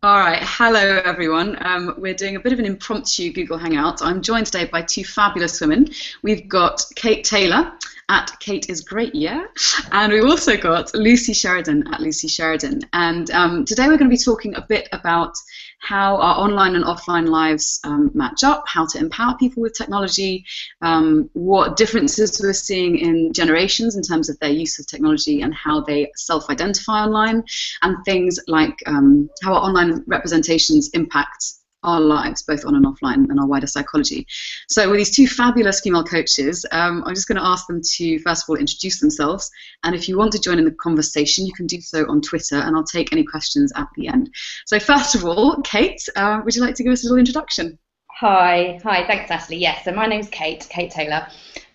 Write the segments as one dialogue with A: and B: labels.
A: All right, hello everyone. We're doing a bit of an impromptu Google Hangout. I'm joined today by two fabulous women. We've got Kate Taylor at Kate is Great, yeah, and we've also got Lucy Sheridan at Lucy Sheridan. And today we're going to be talking a bit about how our online and offline lives match up, how to empower people with technology, what differences we're seeing in generations in terms of their use of technology and how they self-identify online, and things like how our online representations impact our lives, both on and offline, and our wider psychology. So with these two fabulous female coaches, I'm just going to ask them to, first of all, introduce themselves. And if you want to join in the conversation, you can do so on Twitter, and I'll take any questions at the end. So first of all, Kate, would you like to give us a little introduction?
B: Hi, thanks, Natalie. Yes, so my name's Kate Taylor,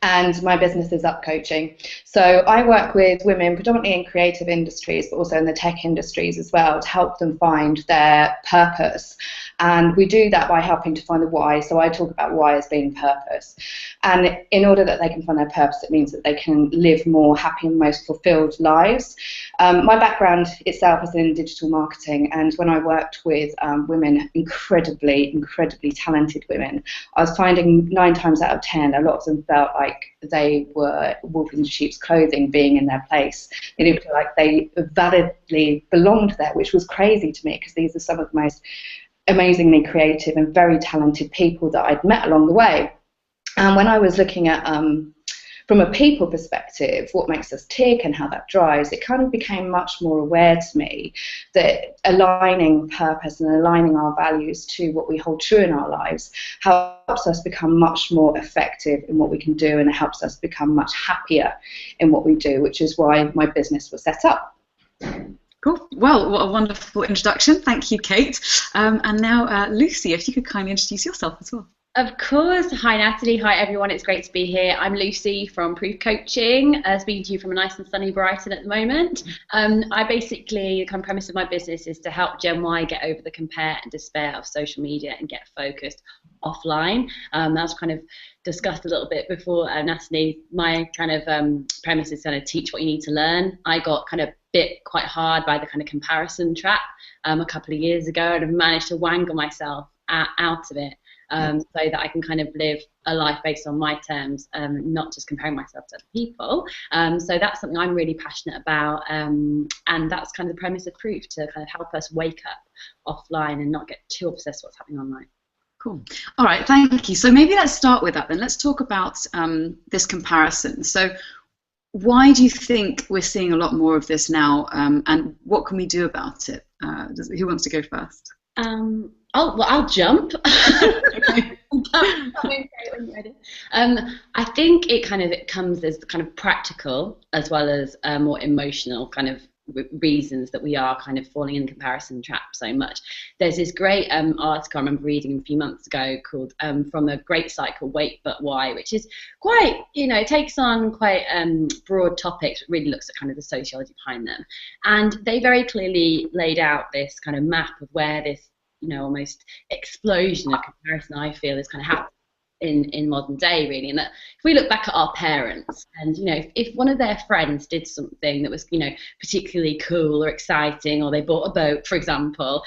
B: and my business is Up Coaching. So I work with women predominantly in creative industries, but also in the tech industries as well, to help them find their purpose. And we do that by helping to find the why. So I talk about why as being purpose. And in order that they can find their purpose, it means that they can live more happy and most fulfilled lives. My background itself is in digital marketing, and when I worked with women, incredibly talented women, I was finding 9 times out of 10, a lot of them felt like they were wolf in sheep's clothing, being in their place. They didn't feel like they validly belonged there, which was crazy to me, because these are some of the most amazingly creative and very talented people that I'd met along the way. And when I was looking at from a people perspective, what makes us tick and how that drives, it kind of became much more aware to me that aligning purpose and aligning our values to what we hold true in our lives helps us become much more effective in what we can do, and it helps us become much happier in what we do, which is why my business was set up.
A: Cool. Well, what a wonderful introduction. Thank you, Kate. And now, Lucy, if you could kindly introduce yourself as well.
C: Of course. Hi, Natalie. Hi, everyone. It's great to be here. I'm Lucy from Proof Coaching, speaking to you from a nice and sunny Brighton at the moment. I basically, the kind of premise of my business is to help Gen Y get over the compare and despair of social media and get focused offline. That's kind of discussed a little bit before, Natalie. My kind of premise is kind of teach what you need to learn. I got kind of bit quite hard by the kind of comparison trap a couple of years ago, and I've managed to wangle myself out of it. So that I can kind of live a life based on my terms, not just comparing myself to other people. So that's something I'm really passionate about, and that's kind of the premise of Proof, to kind of help us wake up offline and not get too obsessed with what's happening online.
A: Cool. All right, thank you. So maybe let's start with that then. Let's talk about this comparison. So why do you think we're seeing a lot more of this now, and what can we do about it? Who wants to go first?
C: I'll jump.
A: Okay.
C: I think it comes as kind of practical as well as more emotional kind of reasons that we are kind of falling in the comparison trap so much. There's this great article I remember reading a few months ago called from a great site called Wait But Why, which is quite, takes on quite broad topics, but really looks at kind of the sociology behind them. And they very clearly laid out this kind of map of where this almost explosion of comparison, I feel, is kind of happening in modern day, really. And that if we look back at our parents, and if one of their friends did something that was particularly cool or exciting, or they bought a boat, for example,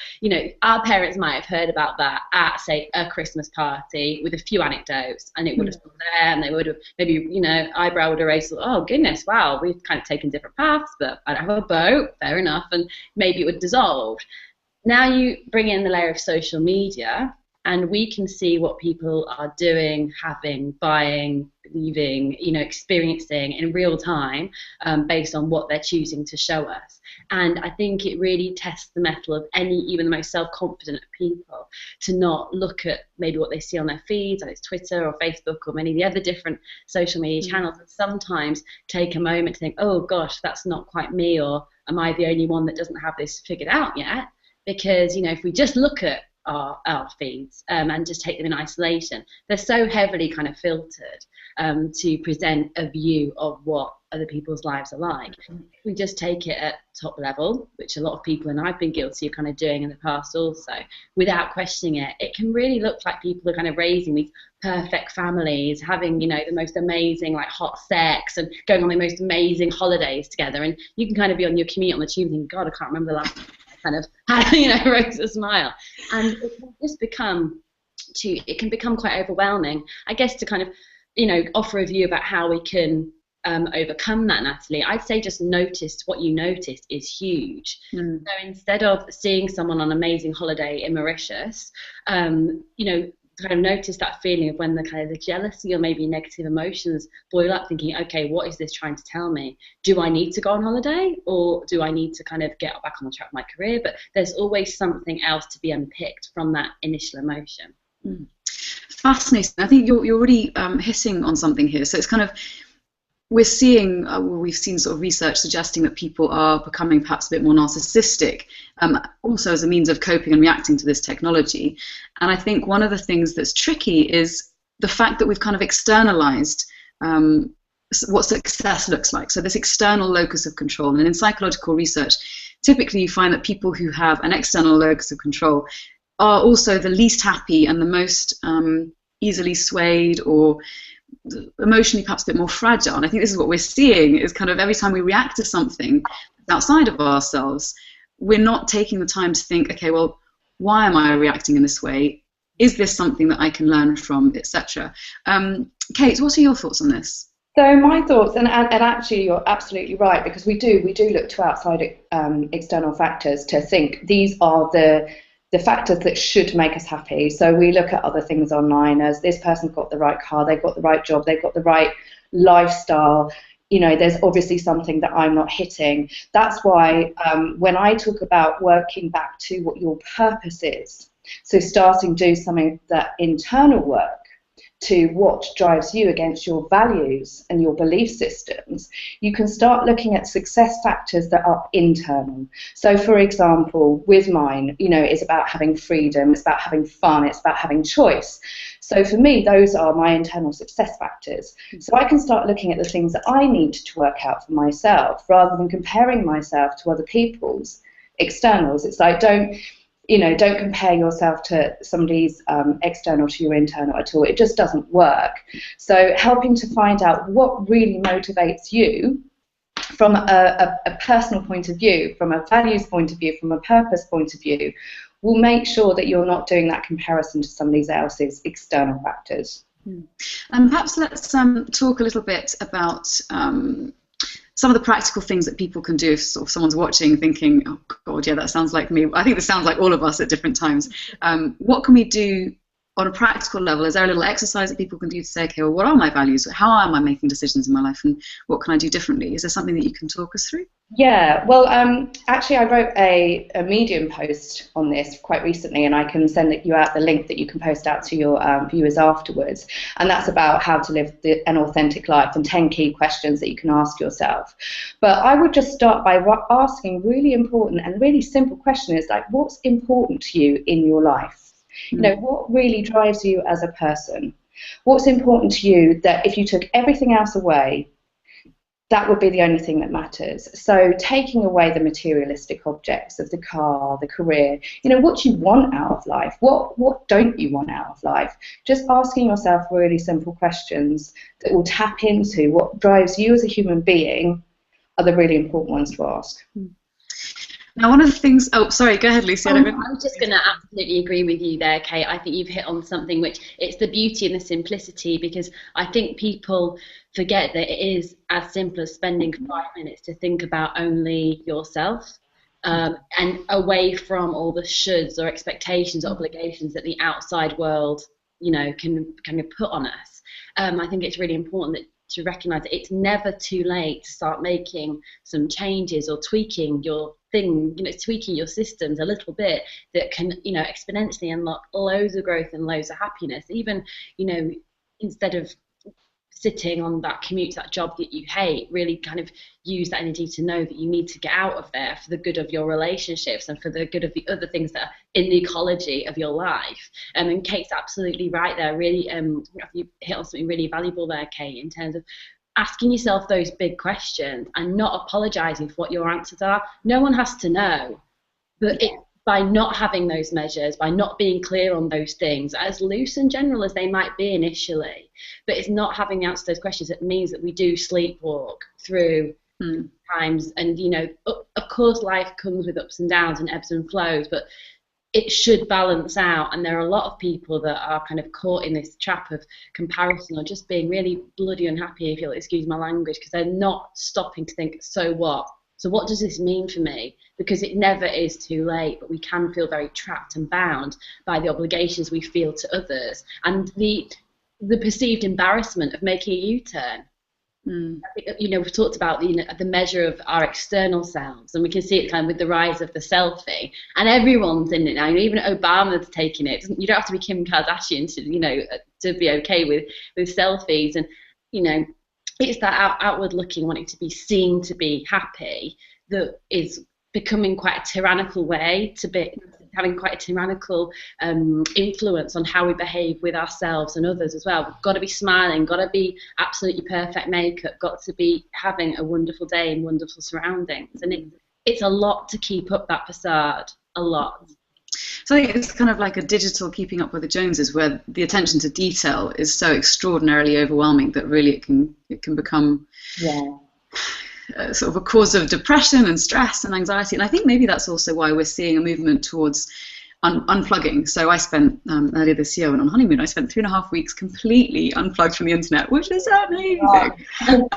C: our parents might have heard about that at, say, a Christmas party with a few anecdotes, and it would have been there, and they would have maybe eyebrow would have raised, oh goodness, wow, we've kind of taken different paths, but I don't have a boat, fair enough, and maybe it would dissolve. Now you bring in the layer of social media, and we can see what people are doing, having, buying, believing, experiencing in real time, based on what they're choosing to show us. And I think it really tests the mettle of even the most self-confident of people to not look at maybe what they see on their feeds, like it's Twitter or Facebook or many of the other different social media channels, and sometimes take a moment to think, oh gosh, that's not quite me, or am I the only one that doesn't have this figured out yet? Because, if we just look at our feeds and just take them in isolation, they're so heavily kind of filtered to present a view of what other people's lives are like. If we just take it at top level, which a lot of people, and I've been guilty of kind of doing in the past also, without questioning it, it can really look like people are kind of raising these perfect families, having, the most amazing, like, hot sex and going on the most amazing holidays together. And you can kind of be on your commute on the tube and think, God, I can't remember the last kind of you know, rose a smile, and it can just it can become quite overwhelming, I guess, to kind of, you know, offer a view about how we can overcome that, Natalie. I'd say just notice what you noticed is huge. So instead of seeing someone on an amazing holiday in Mauritius, you know, kind of notice that feeling of when the kind of the jealousy or maybe negative emotions boil up, thinking, okay, what is this trying to tell me? Do I need to go on holiday, or do I need to kind of get back on the track of my career? But there's always something else to be unpicked from that initial emotion.
A: Fascinating. I think you're already hitting on something here. So it's kind of, we've seen sort of research suggesting that people are becoming perhaps a bit more narcissistic, also as a means of coping and reacting to this technology. And I think one of the things that's tricky is the fact that we've kind of externalized what success looks like. So this external locus of control. And in psychological research, typically you find that people who have an external locus of control are also the least happy and the most easily swayed, or emotionally perhaps a bit more fragile. And I think this is what we're seeing, is kind of every time we react to something outside of ourselves, we're not taking the time to think, okay, well, why am I reacting in this way? Is this something that I can learn from, etc.? Kate, what are your thoughts on this?
B: So my thoughts, and actually you're absolutely right, because we do look to outside external factors to think these are the factors that should make us happy. So we look at other things online as, this person's got the right car, they've got the right job, they've got the right lifestyle. You know, there's obviously something that I'm not hitting. That's why when I talk about working back to what your purpose is, so starting to do something, that internal work, to what drives you against your values and your belief systems, you can start looking at success factors that are internal. So for example, with mine, you know, it's about having freedom, it's about having fun, it's about having choice. So for me, those are my internal success factors. So I can start looking at the things that I need to work out for myself, rather than comparing myself to other people's externals. It's like, don't compare yourself to somebody's external to your internal at all. It just doesn't work. So helping to find out what really motivates you from a personal point of view, from a values point of view, from a purpose point of view, will make sure that you're not doing that comparison to somebody else's external factors.
A: And perhaps let's talk a little bit about some of the practical things that people can do if sort of someone's watching thinking, oh God, yeah, that sounds like me. I think this sounds like all of us at different times. What can we do on a practical level? Is there a little exercise that people can do to say, okay, well, what are my values? How am I making decisions in my life, and what can I do differently? Is there something that you can talk us through?
B: Yeah, well, actually, I wrote a Medium post on this quite recently, and I can send you out the link that you can post out to your viewers afterwards. And that's about how to live an authentic life and 10 key questions that you can ask yourself. But I would just start by asking really important and really simple questions, like, what's important to you in your life? You know, what really drives you as a person? What's important to you that if you took everything else away, that would be the only thing that matters? So taking away the materialistic objects of the car, the career, you know, what you want out of life, what don't you want out of life? Just asking yourself really simple questions that will tap into what drives you as a human being are the really important ones to ask.
A: Now, one of the things, oh, sorry, go ahead, Lucy.
C: I was just going to absolutely agree with you there, Kate. I think you've hit on something, which it's the beauty and the simplicity, because I think people forget that it is as simple as spending 5 minutes to think about only yourself, and away from all the shoulds or expectations or obligations that the outside world, you know, can kind of put on us. I think it's really important to recognise that it's never too late to start making some changes or tweaking your thing, you know, tweaking your systems a little bit that can, you know, exponentially unlock loads of growth and loads of happiness. Even, you know, instead of sitting on that commute to that job that you hate, really kind of use that energy to know that you need to get out of there for the good of your relationships and for the good of the other things that are in the ecology of your life. And Kate's absolutely right there. Really, you hit on something really valuable there, Kate, in terms of asking yourself those big questions and not apologizing for what your answers are. No one has to know, but by not having those measures, by not being clear on those things, as loose and general as they might be initially, but it's not having the answer to those questions that means that we do sleepwalk through times, and of course life comes with ups and downs and ebbs and flows, but it should balance out. And there are a lot of people that are kind of caught in this trap of comparison, or just being really bloody unhappy, if you'll excuse my language, because they're not stopping to think, so what? So what does this mean for me? Because it never is too late, but we can feel very trapped and bound by the obligations we feel to others, and the perceived embarrassment of making a U-turn. I think, we've talked about the measure of our external selves, and we can see it kind of with the rise of the selfie, and everyone's in it now. Even Obama's taking it. You don't have to be Kim Kardashian to be okay with selfies, and it's that outward looking, wanting to be seen to be happy, that is becoming quite a tyrannical way to be, having quite a tyrannical influence on how we behave with ourselves and others as well. We've got to be smiling, got to be absolutely perfect makeup, got to be having a wonderful day in wonderful surroundings. And it's a lot to keep up that facade, a lot.
A: So I think it's kind of like a digital keeping up with the Joneses, where the attention to detail is so extraordinarily overwhelming that really it can become sort of a cause of depression and stress and anxiety. And I think maybe that's also why we're seeing a movement towards unplugging. So I spent earlier this year, when on honeymoon, I spent 3.5 weeks completely unplugged from the internet, which is amazing. Wow.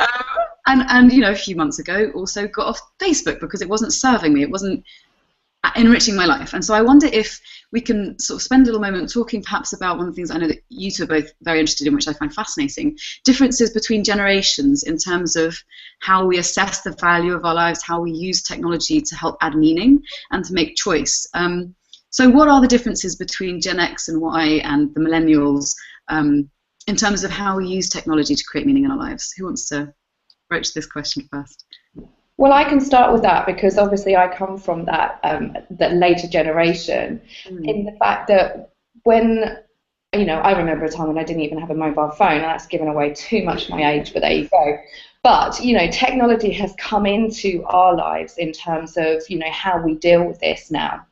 A: And a few months ago, also got off Facebook because it wasn't serving me. It wasn't enriching my life. And so I wonder if we can sort of spend a little moment talking perhaps about one of the things I know that you two are both very interested in, which I find fascinating, differences between generations in terms of how we assess the value of our lives, how we use technology to help add meaning and to make choice. So what are the differences between Gen X and Y and the millennials in terms of how we use technology to create meaning in our lives? Who wants to broach this question first?
B: Well, I can start with that because obviously I come from that later generation, in the fact that when, I remember a time when I didn't even have a mobile phone, and that's given away too much of my age, but there you go. But, technology has come into our lives in terms of, how we deal with this now.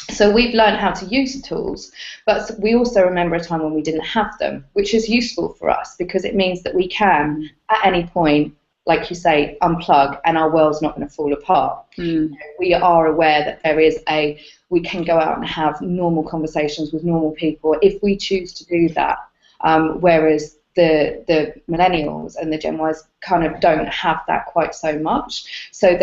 B: So we've learned how to use the tools, but we also remember a time when we didn't have them, which is useful for us because it means that we can, at any point, like you say, unplug, and our world's not going to fall apart. We are aware that we can go out and have normal conversations with normal people if we choose to do that, whereas the millennials and the Gen Ys kind of don't have that quite so much. So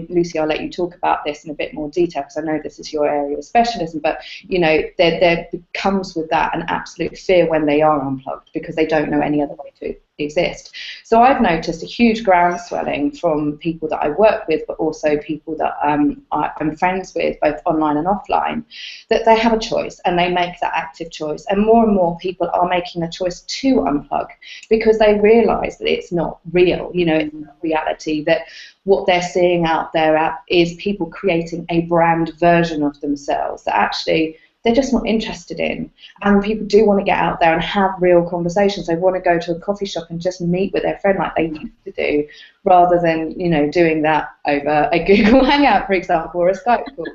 B: Lucy, I'll let you talk about this in a bit more detail because I know this is your area of specialism, but there comes with that an absolute fear when they are unplugged because they don't know any other way to exist. So I've noticed a huge groundswelling from people that I work with, but also people that I'm friends with, both online and offline, that they have a choice and they make that active choice. And more people are making the choice to unplug because they realise that it's not real, it's not reality, that what they're seeing out there is people creating a brand version of themselves that actually they're just not interested in. And people do want to get out there and have real conversations. They want to go to a coffee shop and just meet with their friend like they used to do, rather than, doing that over a Google Hangout, for example, or a Skype call.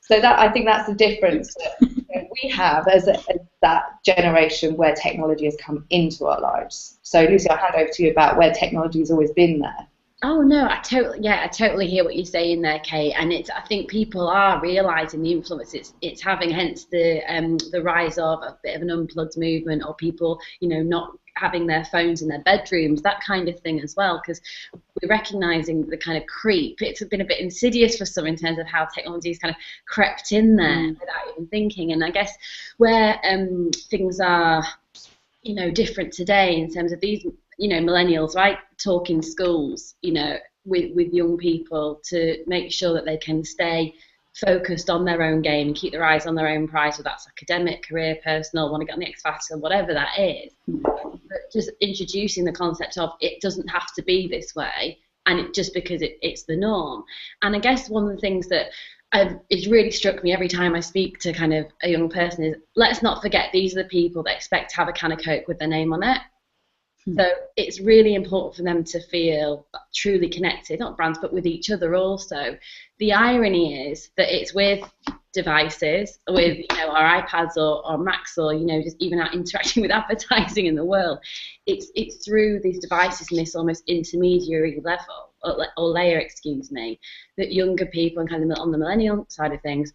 B: So I think that's the difference that we have as that generation where technology has come into our lives. So Lucy, I'll hand over to you about where technology has always been there.
C: Oh no, I totally hear what you're saying there, Kate. And I think people are realising the influence it's having. Hence the rise of a bit of an unplugged movement, or people not having their phones in their bedrooms, that kind of thing as well. Because we're recognising the kind of creep. It's been a bit insidious for some in terms of how technology has kind of crept in there without even thinking. And I guess where things are different today in terms of these millennials, right, talk in schools, with young people to make sure that they can stay focused on their own game and keep their eyes on their own prize, whether that's academic, career, personal, want to get on the X Factor, whatever that is. But just introducing the concept of it doesn't have to be this way, and just because it's the norm. And I guess one of the things that it's really struck me every time I speak to kind of a young person is, let's not forget these are the people that expect to have a can of Coke with their name on it. So it's really important for them to feel truly connected, not brands, but with each other also. The irony is that it's with devices, with our iPads or Macs, or just even out interacting with advertising in the world. It's through these devices and this almost intermediary level or layer, excuse me, that younger people and kind of on the millennial side of things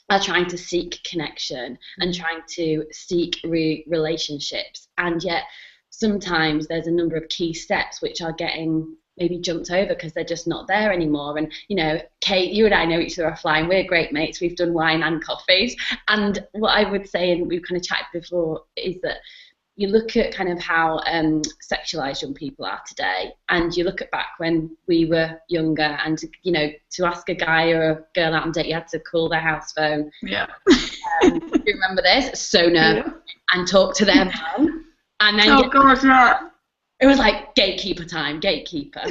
C: are trying to seek connection and trying to seek relationships, and yet sometimes there's a number of key steps which are getting maybe jumped over because they're just not there anymore. And Kate, you and I know each other offline. We're great mates. We've done wine and coffees. And what I would say, and we've kind of chatted before, is that you look at kind of how sexualized young people are today, and you look at back when we were younger, and to ask a guy or a girl out on a date, you had to call their house phone.
A: Yeah.
C: Do you remember this? So nervous. Yeah. And talk to their mum. And then it was like gatekeeper time, gatekeeper.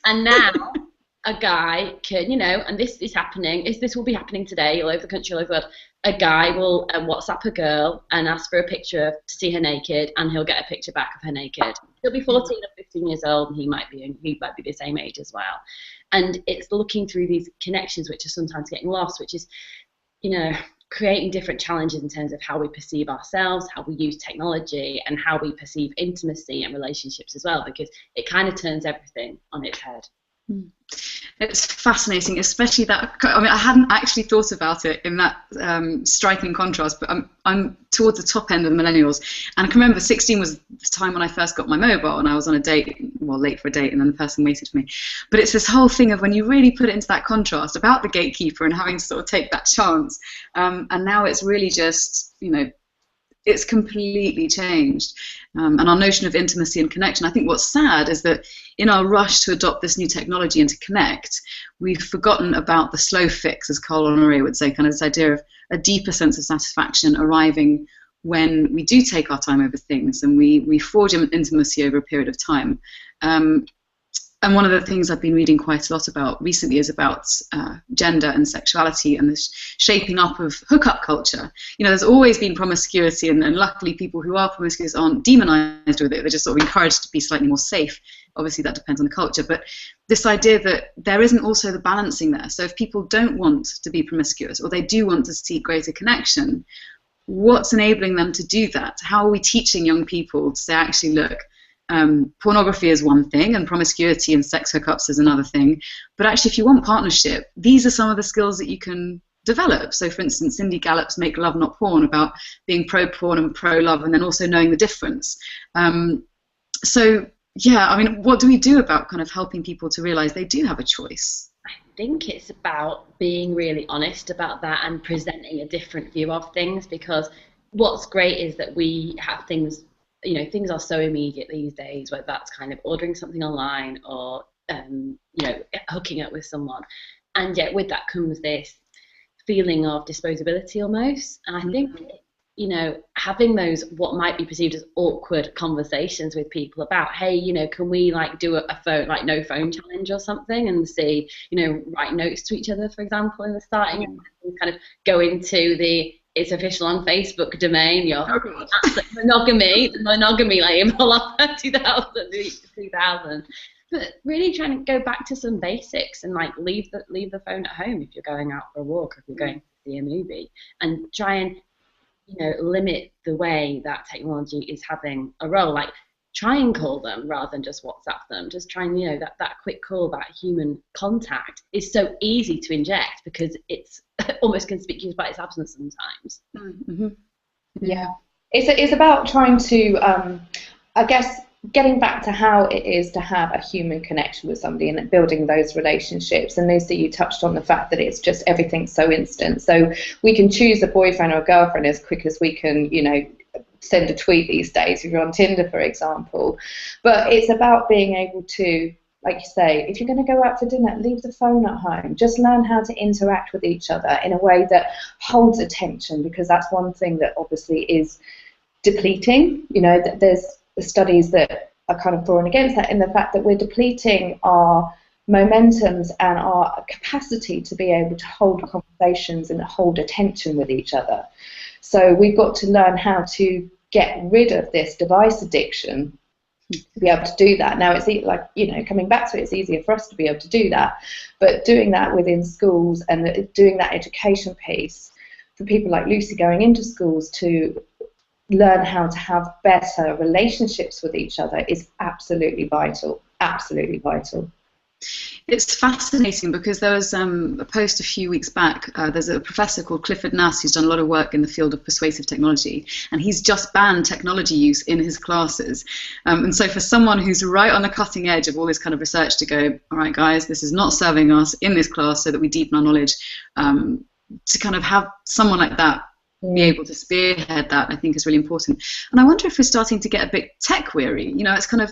C: And now a guy can, and this is happening, this will be happening today all over the country, all over the world. A guy will WhatsApp a girl and ask for a picture to see her naked, and he'll get a picture back of her naked. He'll be 14 or 15 years old, and he might be the same age as well. And it's looking through these connections which are sometimes getting lost, which is, creating different challenges in terms of how we perceive ourselves, how we use technology, and how we perceive intimacy and relationships as well, because it kind of turns everything on its head.
A: It's fascinating, especially that. I mean, I hadn't actually thought about it in that striking contrast, but I'm towards the top end of the millennials, and I can remember 16 was the time when I first got my mobile, and I was on a date, late for a date, and then the person waited for me. But it's this whole thing of when you really put it into that contrast about the gatekeeper and having to sort of take that chance, and now it's really just, it's completely changed. And our notion of intimacy and connection, I think what's sad is that in our rush to adopt this new technology and to connect, we've forgotten about the slow fix, as Carl Honoré would say, kind of this idea of a deeper sense of satisfaction arriving when we do take our time over things and we forge an intimacy over a period of time. And one of the things I've been reading quite a lot about recently is about gender and sexuality and the shaping up of hookup culture. There's always been promiscuity, and luckily people who are promiscuous aren't demonized with it. They're just sort of encouraged to be slightly more safe. Obviously that depends on the culture, but this idea that there isn't also the balancing there. So if people don't want to be promiscuous, or they do want to seek greater connection, what's enabling them to do that? How are we teaching young people to say, actually, look, pornography is one thing, and promiscuity and sex hookups is another thing. But actually, if you want partnership, these are some of the skills that you can develop. So, for instance, Cindy Gallup's Make Love Not Porn, about being pro-porn and pro-love, and then also knowing the difference. What do we do about kind of helping people to realize they do have a choice?
C: I think it's about being really honest about that and presenting a different view of things, because what's great is that we have things, things are so immediate these days, whether that's kind of ordering something online or, hooking up with someone. And yet with that comes this feeling of disposability almost. And I think, having those what might be perceived as awkward conversations with people about, hey, can we do a phone, no phone challenge or something, and see, write notes to each other, for example, in the starting, and kind of go into it's official on Facebook domain, your the monogamy label of 2000. But really trying to go back to some basics and leave the phone at home if you're going out for a walk, or if you're going to see a movie, and try and limit the way that technology is having a role. Try and call them rather than just WhatsApp them. Just try and, that quick call, that human contact is so easy to inject because it's almost conspicuous by its absence sometimes.
B: Mm-hmm. Yeah. It's about trying to, I guess, getting back to how it is to have a human connection with somebody and building those relationships. And Lucy, you touched on the fact that it's just everything's so instant. So we can choose a boyfriend or a girlfriend as quick as we can, send a tweet these days if you're on Tinder, for example. But it's about being able to, like you say, if you're going to go out for dinner, leave the phone at home. Just learn how to interact with each other in a way that holds attention, because that's one thing that obviously is depleting. There's studies that are kind of drawing against that, in the fact that we're depleting our momentums and our capacity to be able to hold conversations and hold attention with each other. So we've got to learn how to get rid of this device addiction to be able to do that. Now, it's coming back to it, it's easier for us to be able to do that, but doing that within schools and doing that education piece for people like Lucy going into schools to learn how to have better relationships with each other is absolutely vital. Absolutely vital.
A: It's fascinating because there was a post a few weeks back. There's a professor called Clifford Nass who's done a lot of work in the field of persuasive technology, and he's just banned technology use in his classes. And so for someone who's right on the cutting edge of all this kind of research to go, all right, guys, this is not serving us in this class so that we deepen our knowledge, to kind of have someone like that be able to spearhead that, I think is really important. And I wonder if we're starting to get a bit tech weary. You know, it's kind of,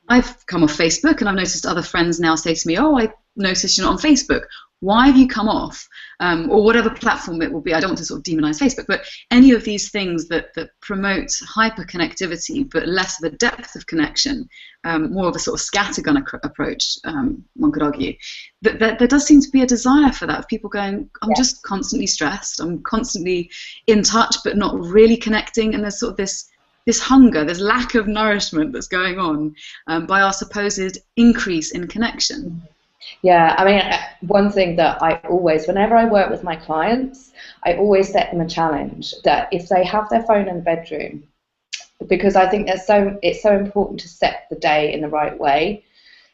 A: I've come off Facebook and I've noticed other friends now say to me, oh, I noticed you're not on Facebook. Why have you come off? Or whatever platform it will be. I don't want to sort of demonize Facebook, but any of these things that promote hyper-connectivity but less of a depth of connection, more of a sort of scattergun approach, one could argue, that there does seem to be a desire for that, of people going, I'm just constantly stressed, I'm constantly in touch but not really connecting, and there's sort of this hunger, this lack of nourishment that's going on by our supposed increase in connection.
B: Yeah, I mean, one thing that I always, whenever I work with my clients, I always set them a challenge that if they have their phone in the bedroom, because I think it's so important to set the day in the right way,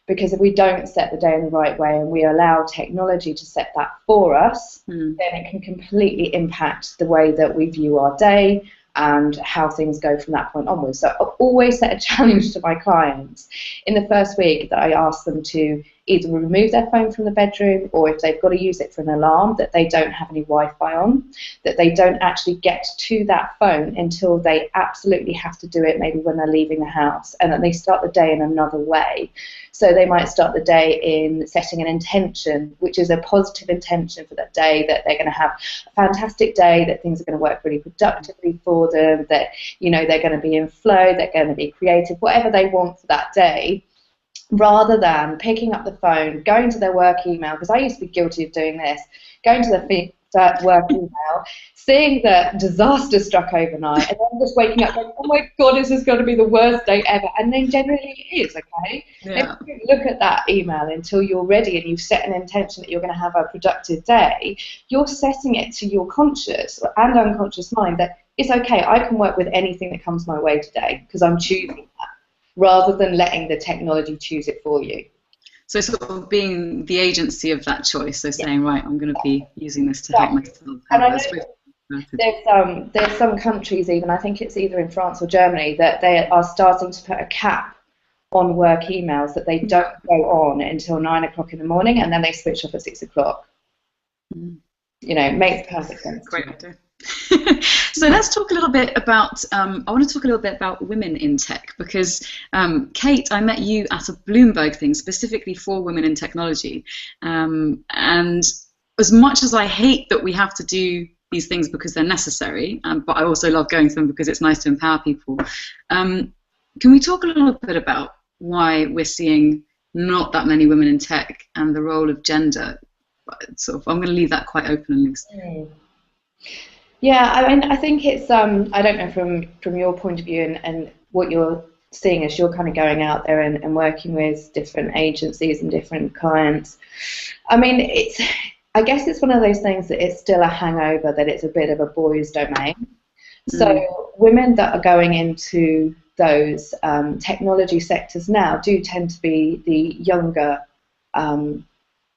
B: because if we don't set the day in the right way and we allow technology to set that for us, then it can completely impact the way that we view our day and how things go from that point onwards. So I always set a challenge to my clients in the first week that I ask them to either remove their phone from the bedroom, or if they've got to use it for an alarm, that they don't have any Wi-Fi on, that they don't actually get to that phone until they absolutely have to do it, maybe when they're leaving the house, and that they start the day in another way. So they might start the day in setting an intention, which is a positive intention for that day, that they're going to have a fantastic day, that things are going to work really productively for them, that, you know, they're going to be in flow, they're going to be creative, whatever they want for that day, rather than picking up the phone, going to their work email, because I used to be guilty of doing this, going to their work email, seeing that disaster struck overnight, and then just waking up going, oh my God, this is going to be the worst day ever. And then generally it is, okay?
A: Yeah.
B: If you look at that email until you're ready and you've set an intention that you're going to have a productive day, you're setting it to your conscious and unconscious mind that it's okay, I can work with anything that comes my way today because I'm choosing that, rather than letting the technology choose it for you.
A: So sort of being the agency of that choice, so saying, right, I'm going to be using this to help myself.
B: And I know there's some countries, even I think it's either in France or Germany, that they are starting to put a cap on work emails, that they don't go on until 9 o'clock in the morning, and then they switch off at 6 o'clock. You know, it makes perfect sense.
A: Great idea. So let's talk a little bit about, I want to talk a little bit about women in tech, because Kate, I met you at a Bloomberg thing specifically for women in technology, and as much as I hate that we have to do these things because they're necessary, but I also love going to them because it's nice to empower people. Can we talk a little bit about why we're seeing not that many women in tech and the role of gender? Sort of, I'm going to leave that quite open and loose.
B: Yeah, I mean, I think it's, I don't know from your point of view and what you're seeing as you're kind of going out there and working with different agencies and different clients. I mean, I guess it's one of those things that it's still a hangover, that it's a bit of a boys' domain. So women that are going into those technology sectors now do tend to be the younger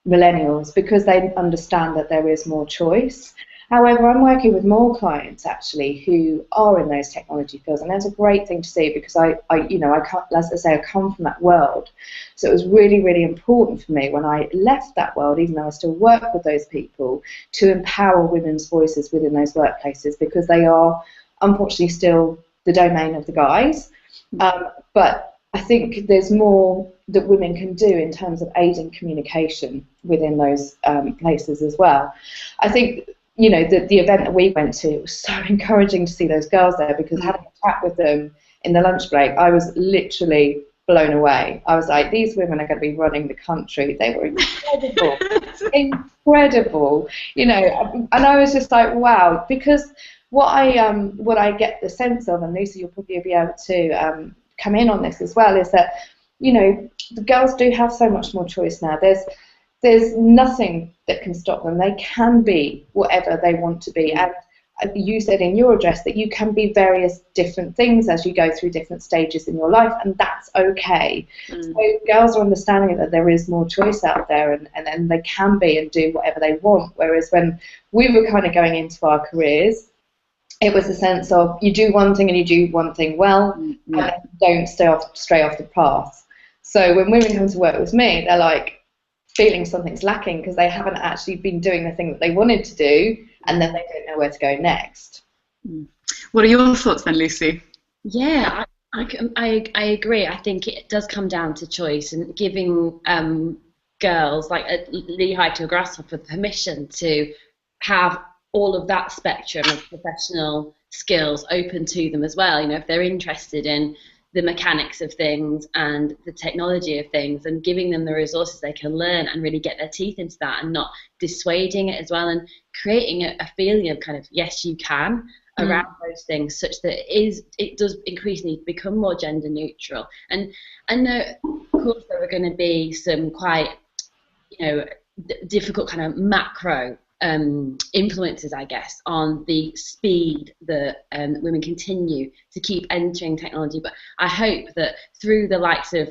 B: millennials, because they understand that there is more choice. However, I'm working with more clients actually who are in those technology fields, and that's a great thing to see, because I as I say, I come from that world. So it was really, really important for me when I left that world, even though I still work with those people, to empower women's voices within those workplaces, because they are unfortunately still the domain of the guys. But I think there's more that women can do in terms of aiding communication within those places as well. I think, you know, the event that we went to, it was so encouraging to see those girls there, because having a chat with them in the lunch break, I was literally blown away. I was like, these women are going to be running the country. They were incredible, incredible, you know, and I was just like, wow, because what I get the sense of, and Lucy, you'll probably be able to come in on this as well, is that, you know, the girls do have so much more choice now. There's nothing that can stop them. They can be whatever they want to be. And you said in your address that you can be various different things as you go through different stages in your life, and that's okay. So girls are understanding that there is more choice out there, and they can be and do whatever they want, whereas when we were kind of going into our careers, it was a sense of you do one thing and you do one thing well, and then don't stray off the path. So when women come to work with me, they're like feeling something's lacking because they haven't actually been doing the thing that they wanted to do, and then they don't know where to go next.
A: What are your thoughts then, Lucy?
C: Yeah, I agree. I think it does come down to choice and giving girls like a Lehigh to a Grasshopper permission to have all of that spectrum of professional skills open to them as well. You know, if they're interested in the mechanics of things and the technology of things, and giving them the resources they can learn and really get their teeth into that, and not dissuading it as well, and creating a feeling of kind of yes you can around those things, such that it does increasingly become more gender neutral. And of course there are going to be some quite difficult kind of macro influences, I guess, on the speed that women continue to keep entering technology. But I hope that through the likes of,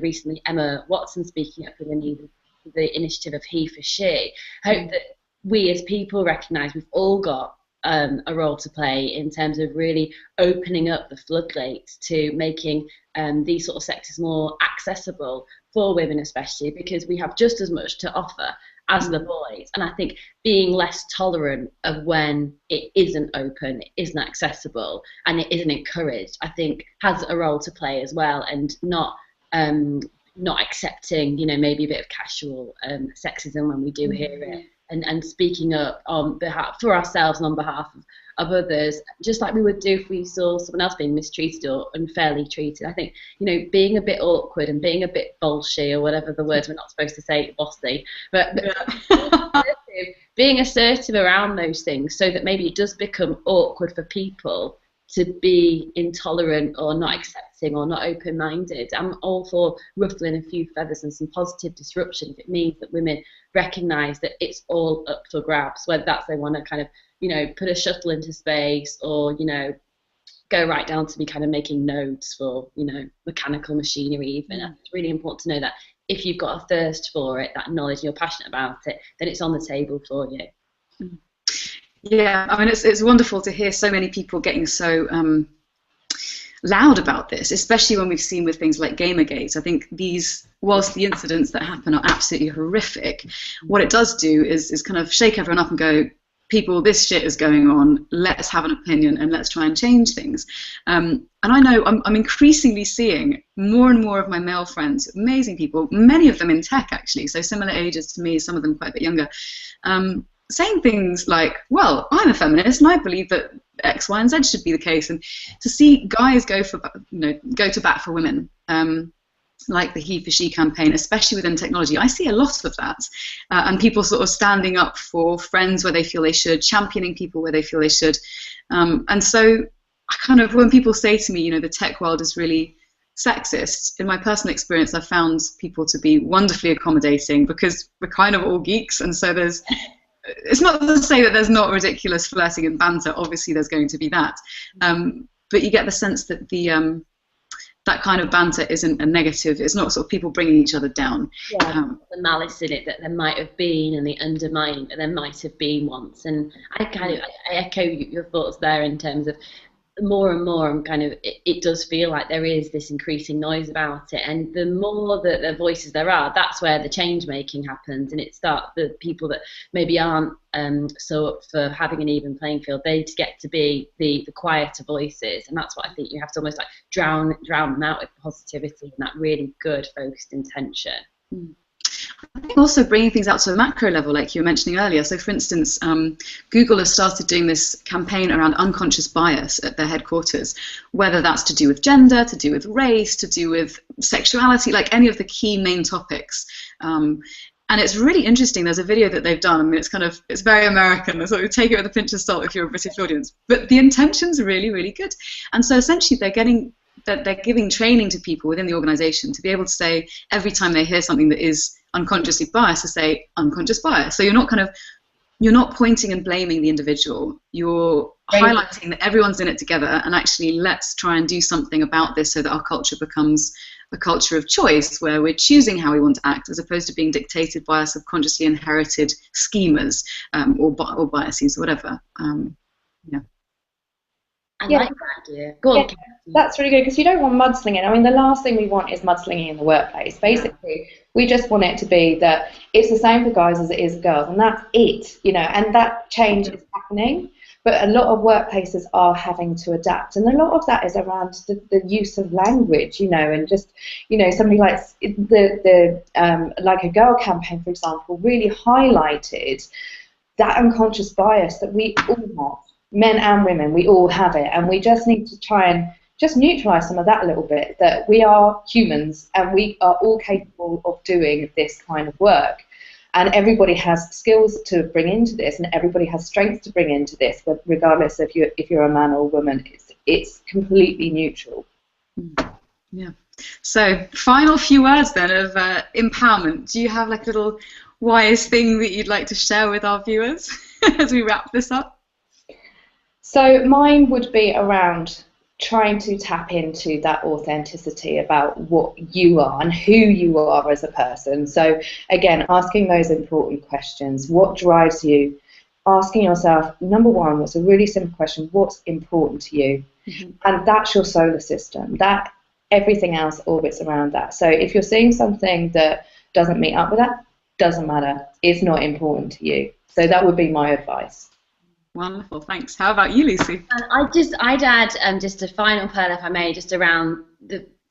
C: recently Emma Watson speaking up for the initiative of He for She, I hope that we as people recognise we've all got a role to play in terms of really opening up the floodgates to making these sort of sectors more accessible for women, especially because we have just as much to offer as the boys. And I think being less tolerant of when it isn't open, it isn't accessible, and it isn't encouraged, I think has a role to play as well, and not accepting, maybe a bit of casual sexism when we do hear it, and speaking up on behalf for ourselves and on behalf of others, just like we would do if we saw someone else being mistreated or unfairly treated. I think, being a bit awkward and being a bit bolshy, or whatever the words we're not supposed to say, bossy, but being assertive around those things, so that maybe it does become awkward for people to be intolerant or not accepting or not open-minded. I'm all for ruffling a few feathers and some positive disruption if it means that women recognise that it's all up for grabs, whether that's they want to kind of, put a shuttle into space, or, go right down to be kind of making nodes for, mechanical machinery even. It's really important to know that if you've got a thirst for it, that knowledge, and you're passionate about it, then it's on the table for you.
A: Yeah, I mean, it's wonderful to hear so many people getting so loud about this, especially when we've seen with things like Gamergate. I think whilst the incidents that happen are absolutely horrific, what it does do is kind of shake everyone up and go, people, this shit is going on, let's have an opinion and let's try and change things. And I know I'm increasingly seeing more and more of my male friends, amazing people, many of them in tech actually, so similar ages to me, some of them quite a bit younger, saying things like, well, I'm a feminist and I believe that X, Y, and Z should be the case. And to see guys go to bat for women, like the He for She campaign, especially within technology, I see a lot of that. And people sort of standing up for friends where they feel they should, championing people where they feel they should. And so I kind of, when people say to me, the tech world is really sexist, in my personal experience, I've found people to be wonderfully accommodating, because we're kind of all geeks, and so it's not to say that there's not ridiculous flirting and banter. Obviously, there's going to be that, but you get the sense that that kind of banter isn't a negative. It's not sort of people bringing each other down.
C: Yeah, the malice in it that there might have been, and the undermining that there might have been once. And I echo your thoughts there in terms of more and more, and kind of it does feel like there is this increasing noise about it, and the more that the voices there are, that's where the change making happens, and it starts the people that maybe aren't so up for having an even playing field, they get to be the quieter voices, and that's what I think you have to almost like drown them out with positivity and that really good focused intention.
A: I think also bringing things out to a macro level, like you were mentioning earlier. So, for instance, Google has started doing this campaign around unconscious bias at their headquarters, whether that's to do with gender, to do with race, to do with sexuality, like any of the key main topics. And it's really interesting. There's a video that they've done. I mean, it's very American. So take it with a pinch of salt if you're a British audience. But the intention's really, really good. And so essentially they're giving training to people within the organization to be able to say, every time they hear something that is unconsciously biased, to say unconscious bias. So you're not kind of you're not pointing and blaming the individual. You're highlighting that everyone's in it together, and actually let's try and do something about this so that our culture becomes a culture of choice, where we're choosing how we want to act as opposed to being dictated by our subconsciously inherited schemas or biases, whatever. Yeah.
C: I like that idea. Go on.
B: That's really good, because you don't want mudslinging. I mean, the last thing we want is mudslinging in the workplace. Basically, we just want it to be that it's the same for guys as it is for girls, and that's it, you know, and that change is happening. But a lot of workplaces are having to adapt, and a lot of that is around the use of language, you know, and just, you know, somebody like like a girl campaign, for example, really highlighted that unconscious bias that we all have. Men and women, we all have it, and we just need to try and just neutralize some of that a little bit, that we are humans and we are all capable of doing this kind of work, and everybody has skills to bring into this, and everybody has strengths to bring into this, but regardless if you're a man or a woman, it's completely neutral.
A: Yeah. So final few words then of empowerment. Do you have like a little wise thing that you'd like to share with our viewers as we wrap this up?
B: So mine would be around trying to tap into that authenticity about what you are and who you are as a person. So again, asking those important questions. What drives you? Asking yourself, number one, what's a really simple question, what's important to you? And that's your solar system. That everything else orbits around that. So if you're seeing something that doesn't meet up with that, doesn't matter. It's not important to you. So that would be my advice.
A: Wonderful, thanks. How about you, Lucy?
C: I'd add just a final pearl, if I may, just around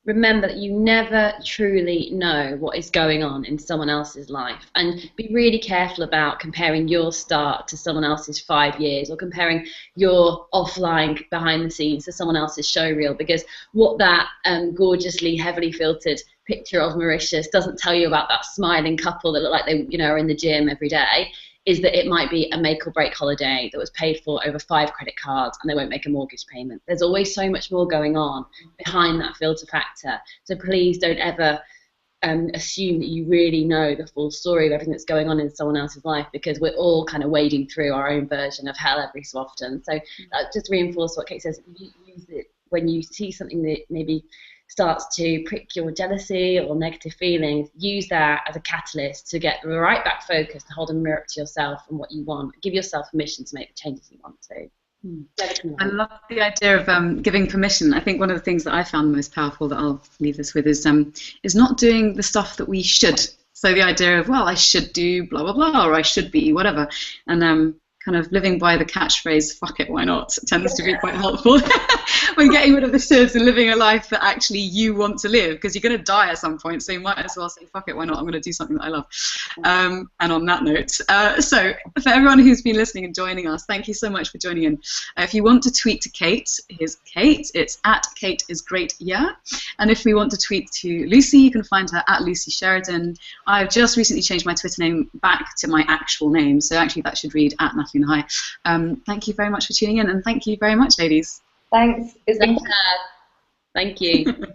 C: remember that you never truly know what is going on in someone else's life, and be really careful about comparing your start to someone else's 5 years, or comparing your offline behind the scenes to someone else's showreel, because what that gorgeously heavily filtered picture of Mauritius doesn't tell you about that smiling couple that look like they, you know, are in the gym every day, is that it might be a make or break holiday that was paid for over 5 credit cards and they won't make a mortgage payment. There's always so much more going on behind that filter factor. So please don't ever assume that you really know the full story of everything that's going on in someone else's life, because we're all kind of wading through our own version of hell every so often. So just reinforce what Kate says. Use it when you see something that maybe starts to prick your jealousy or negative feelings. Use that as a catalyst to get right back focused, to hold a mirror to yourself and what you want. Give yourself permission to make the changes you want to.
A: I love the idea of giving permission. I think one of the things that I found most powerful, that I'll leave this with, is not doing the stuff that we should. So the idea of, well, I should do blah, blah, blah, or I should be whatever. And kind of living by the catchphrase, fuck it, why not, tends to be quite helpful when getting rid of the shoulds and living a life that actually you want to live, because you're going to die at some point, so you might as well say, fuck it, why not, I'm going to do something that I love. And on that note, so for everyone who's been listening and joining us, thank you so much for joining in. If you want to tweet to Kate, here's Kate, it's at Kate is great, yeah. And if we want to tweet to Lucy, you can find her at Lucy Sheridan. I've just recently changed my Twitter name back to my actual name, so actually that should read at Natalie and Hi. Thank you very much for tuning in, and thank you very much, ladies.
B: Thanks.
C: Thank you.